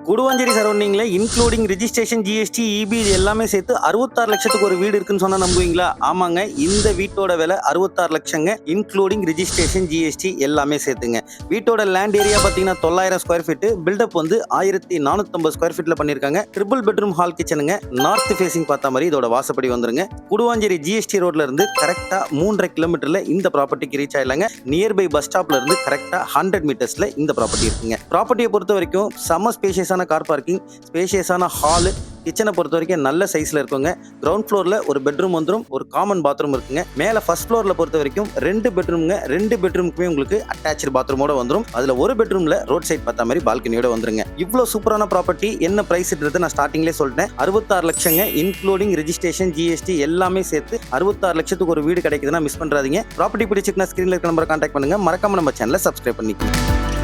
குடுவாஞ்சேரி சரௌண்டிங்ல including registration, GST, EB இது எல்லாமே சேர்த்து 66 லட்சத்துக்கு ஒரு வீடு இருக்குன்னு சொன்னா நம்புவீங்களா? ஆமாங்க, இந்த வீட்டோட விலை 66 லட்சங்க. இன்க்ளூடிங் ரிஜிஸ்ட்ரேஷன், ஜிஎஸ்டி எல்லாமே சேர்த்துங்க. வீட்டோட லேண்ட் ஏரியா பாத்தீங்கன்னா 900 ஸ்கொயர் ஃபீட், பில்டப் வந்து 1450 ஸ்கொயர் ஃபீட்ல பண்ணிருக்காங்க. ட்ரிபிள் பெட்ரூம் ஹால் கிச்சனுங்க. நார்த் ஃபேசிங் பார்த்த மாதிரி இதோட வாசப்படி வந்துருங்க. குடுவாஞ்சேரி ஜிஎஸ்டி ரோட்ல இருந்து கரெக்டா 3.5 கிலோமீட்டர்ல இந்த ப்ராப்பர்ட்டிக்கு ரீச் ஆயிடலாங்க. நியர்பை பஸ் ஸ்டாப்ல இருந்து கரெக்டா 100 மீட்டர்ஸ்ல இந்த ப்ராப்பர்ட்டி இருக்குங்க. ப்ராப்பர்ட்டியை பொறுத்த வரைக்கும் செம ஸ்பேஷியஸான கார் பார்க்கிங், ஸ்பேஷியஸான ஹால், கிச்சனை பொறுத்த வரைக்கும் நல்ல சைஸ்ல இருக்குங்க. கிரவுண்ட் ஃப்ளோர்ல ஒரு பெட்ரூம் வந்துடும், ஒரு காமன் பாத்ரூம் இருக்குங்க. மேல ஃபர்ஸ்ட் ஃப்ளோர்ல பொறுத்த வரைக்கும் 2 பெட்ரூம்ங்க. 2 பெட்ரூமுக்குமே உங்களுக்கு அட்டாச்டு பாத்ரூமோட வந்துடும். அதுல ஒரு பெட்ரூம்ல ரோட் சைட் பார்த்த மாதிரி பால்கனியோட வந்துருங்க. இவ்வளவு சூப்பரான ப்ராப்பர்ட்டி என்ன பிரைஸ்ன்றது நான் ஸ்டார்டிங்லேயே சொல்லிட்டேன். 66 லட்சங்க. இன்க்ளூடிங் ரெஜிஸ்ட்ரேஷன், ஜிஎஸ்டி எல்லாமே சேர்த்து 66 லட்சத்துக்கு ஒரு வீடு கிடைக்குதுன்னா மிஸ் பண்றாதீங்க. ப்ராப்பர்ட்டி பிடிச்சிருந்தா ஸ்கிரீன்ல இருக்க நம்பரை கான்டாக்ட் பண்ணுங்க. மறக்காம நம்ம சேனலை சப்ஸ்கிரைப் பண்ணிக்கோங்க.